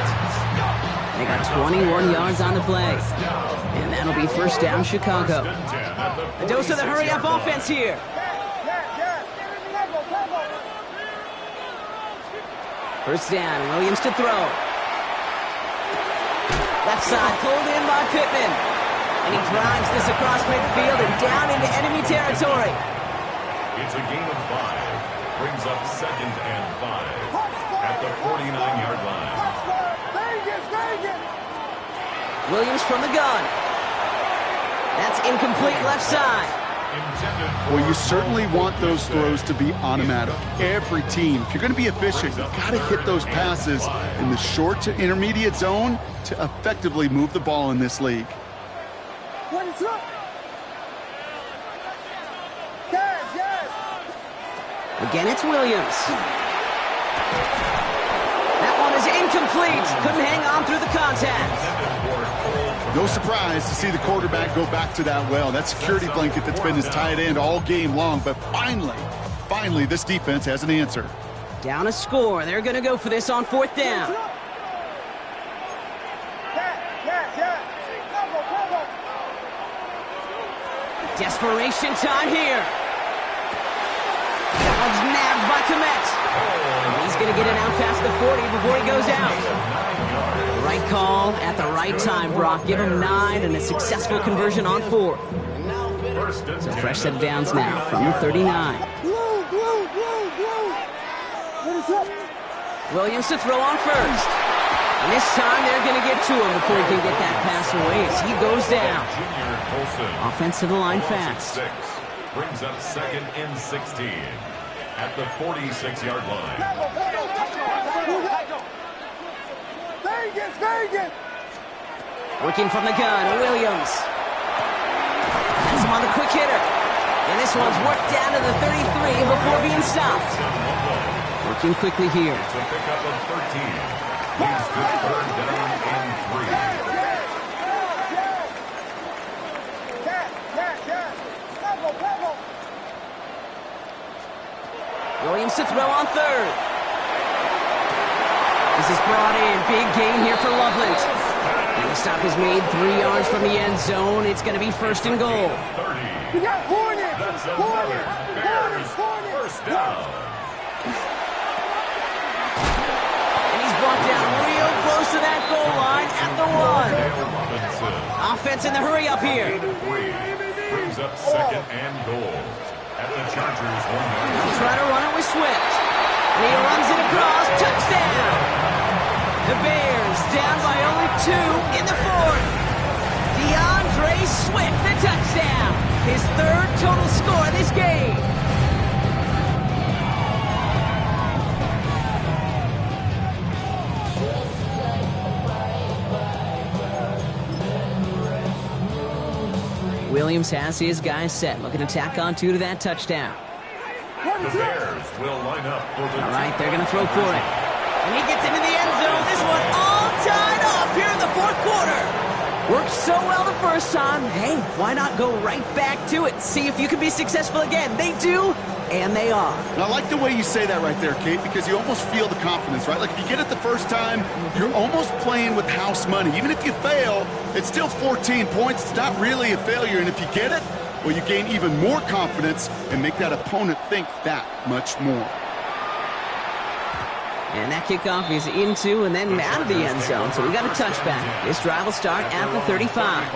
They got 21 yards on the play. And that'll be first down, Chicago. A dose of the hurry-up offense here. First down, Williams to throw. Left side, pulled in by Pittman. And he drives this across midfield and down into enemy territory. It's a gain of 5. Brings up second and 5 at the 49-yard line. Williams from the gun. That's incomplete left side. Well, you certainly want those throws to be automatic. Every team, if you're going to be efficient, you've got to hit those passes in the short to intermediate zone to effectively move the ball in this league. Again, it's Williams. That one is incomplete. Couldn't hang on through the contact. No surprise to see the quarterback go back to that well. That security blanket that's been his tight end all game long. But finally, this defense has an answer. Down a score. They're going to go for this on fourth down. Desperation time here. That one's nabbed by Komet. He's going to get it out past the 40 before he goes out. Right call at the right time, Brock. Give him 9 and a successful conversion on 4th. So fresh set of downs now from the 39. Williams to throw on first. And this time they're going to get to him before he can get that pass away as he goes down. Offense to the line fast. Brings up second and 16 at the 46-yard line. Vegas! Working from the gun, Williams. Has him on the quick hitter. And this one's worked down to the 33 before being stopped. Working quickly here. It's a pickup of 13. Leads to third down and 3. Williams to throw on third. This is brought in. Big gain here for Loveland. And the stop is made 3 yards from the end zone. It's going to be first and goal. 30. We got Hornet. That's Hornet. another Bears Hornet. first down. And he's brought down real close to that goal line at the 1. Offense in the hurry up here. Brings up second and goal. At the Chargers 1 yard. He'll try to run it with Swift. And he runs it across. Touchdown! The Bears down by only 2 in the 4th. DeAndre Swift, the touchdown. His 3rd total score in this game. Williams has his guys set, looking to tack on 2 to that touchdown. The Bears will line up for the... All right, they're going to throw for it. And he gets into the end zone. This one all tied up here in the 4th quarter. Worked so well the first time. Hey, why not go right back to it? See if you can be successful again. They do, and they are. And I like the way you say that right there, Kate, because you almost feel the confidence, right? Like if you get it the first time, you're almost playing with house money. Even if you fail, it's still 14 points. It's not really a failure. And if you get it, well, you gain even more confidence and make that opponent think that much more. And that kickoff is into and then out of the end zone. So we got a touchback. This drive will start at the 35.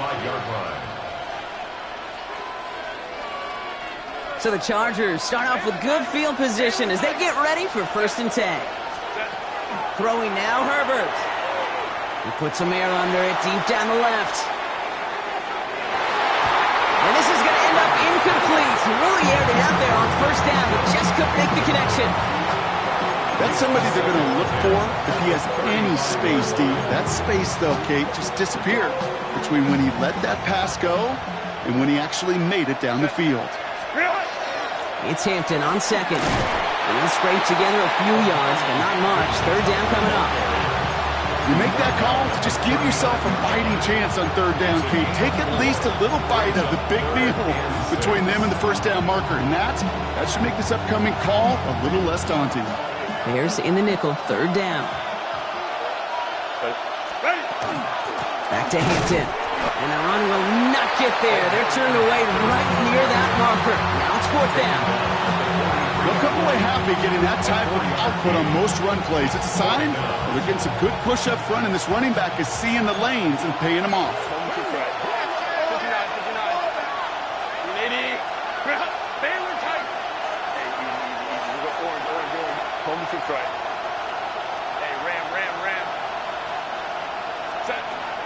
So the Chargers start off with good field position as they get ready for 1st and 10. Throwing now, Herbert. He puts some air under it deep down the left. And this is going to end up incomplete. He really aired it out there on 1st down, but just couldn't make the connection. That's somebody they're going to look for if he has any space deep. That space, though, Kate, just disappeared between when he let that pass go and when he actually made it down the field. It's Hampton on 2nd. And he'll scrape together a few yards, but not much. 3rd down coming up. You make that call to just give yourself a fighting chance on 3rd down, Kate. Take at least a little bite of the big deal between them and the 1st down marker. And that should make this upcoming call a little less daunting. Bears in the nickel, 3rd down. Back to Hampton. And the run will not get there. They're turned away right near that marker. Now it's 4th down. They'll come away happy getting that type of output on most run plays. It's a sign that they're getting some good push up front, and this running back is seeing the lanes and paying them off.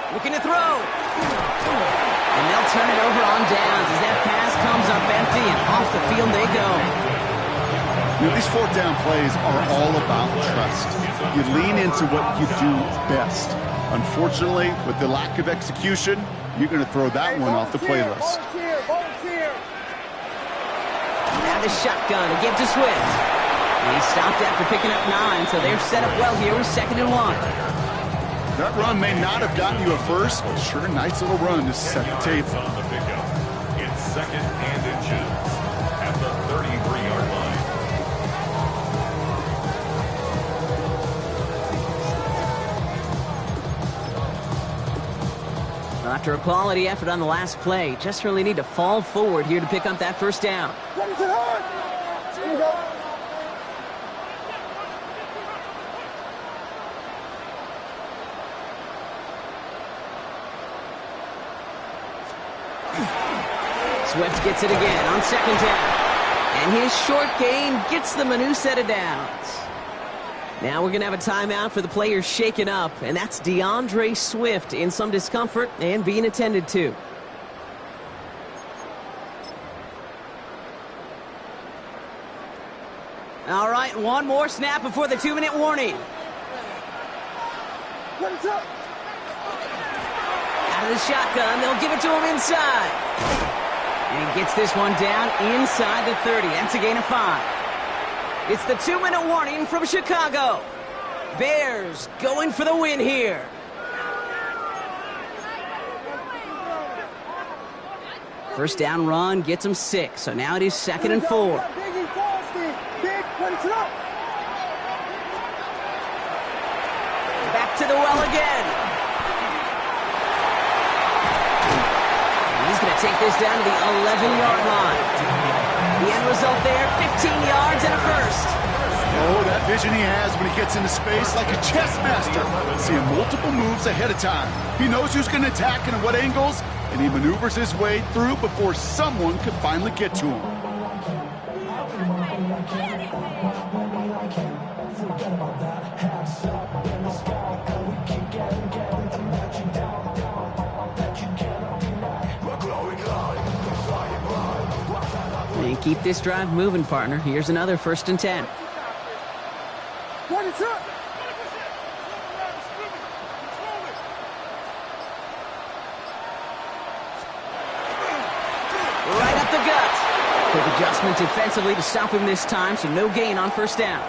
Looking to throw. And they'll turn it over on downs as that pass comes up empty and off the field they go. You know, these 4th down plays are all about trust. You lean into what you do best. Unfortunately, with the lack of execution, you're going to throw that one off the playlist. Now the shotgun to give to Swift. And he stopped after picking up 9, so they're set up well here with 2nd and 1. That run may not have gotten you a first, but sure, nice little run to set the table. On the pickup. It's 2nd and inches at the 33-yard line. After a quality effort on the last play, just really need to fall forward here to pick up that 1st down. What is it hard? Here we go. Swift gets it again on 2nd down. And his short gain gets them a new set of downs. Now we're going to have a timeout for the players shaken up, and that's DeAndre Swift in some discomfort and being attended to. All right, one more snap before the 2-minute warning. What is up? Out of the shotgun, they'll give it to him inside. And he gets this one down inside the 30. That's a gain of 5. It's the 2-minute warning from Chicago. Bears going for the win here. First down run gets him 6. So now it is 2nd and 4. to the well again. He's going to take this down to the 11-yard line. The end result there, 15 yards and a first. Oh, that vision he has when he gets into space like a chess master. Seeing multiple moves ahead of time. He knows who's going to attack and at what angles, and he maneuvers his way through before someone can finally get to him. And keep this drive moving, partner. Here's another 1st and 10. What is up? Right up the gut. Quick adjustment defensively to stop him this time, so no gain on 1st down.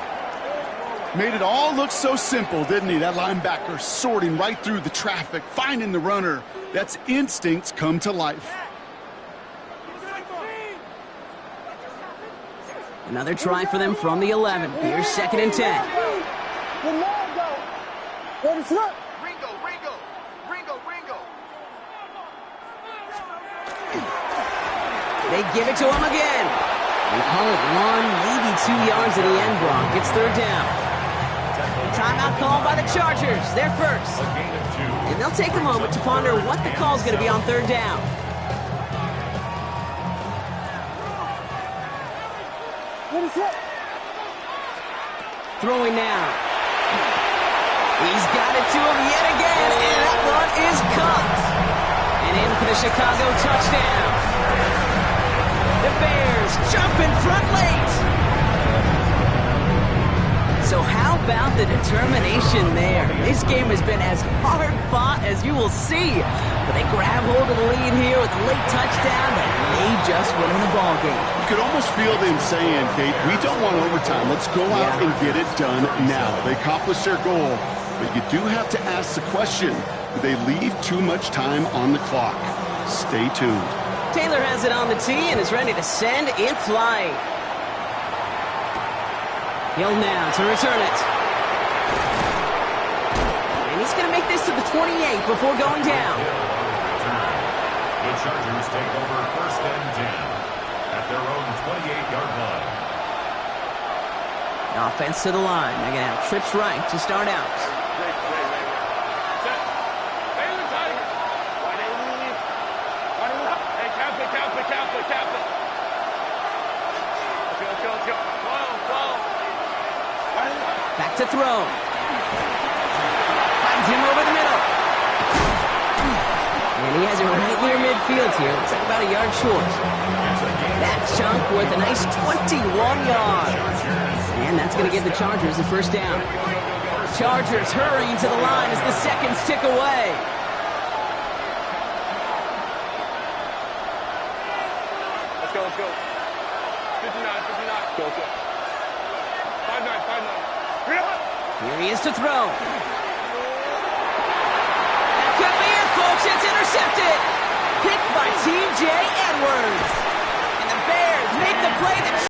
Made it all look so simple, didn't he? That linebacker sorting right through the traffic, finding the runner. That's instincts come to life. Another try for them from the 11. Here's 2nd and 10. Ronaldo. What is up? Ringo. They give it to him again. They call it 1, maybe 2 yards at the end, Brock. It's 3rd down. Timeout called by the Chargers. They're first. And they'll take a moment to ponder what the call's going to be on 3rd down. What is up? Throwing now. He's got it to him yet again, and that one is caught. And in for the Chicago touchdown. The Bears jump in front late. So how about the determination there? This game has been as hard fought as you will see. But they grab hold of the lead here with a late touchdown that may just win them the ball game. You could almost feel them saying, Kate, we don't want overtime. Let's go out and get it done now. They accomplished their goal, but you do have to ask the question, do they leave too much time on the clock? Stay tuned. Taylor has it on the tee and is ready to send in flight. Hill now to return it. And he's going to make this to the 28 before going down. The Chargers take over 1st and 10 at their own 28-yard line. Offense to the line. They're going to have trips right to start out. Back to throw. Finds him over the middle. And he has it right near midfield here. Looks like about a yard short. That chunk worth a nice 21 yards. And that's going to give the Chargers the 1st down. Chargers hurrying to the line as the seconds tick away. Let's go. 59. Go. 5-9. Here he is to throw. That could be it, folks. It's intercepted. Picked by T.J. Edwards. And the Bears make the play that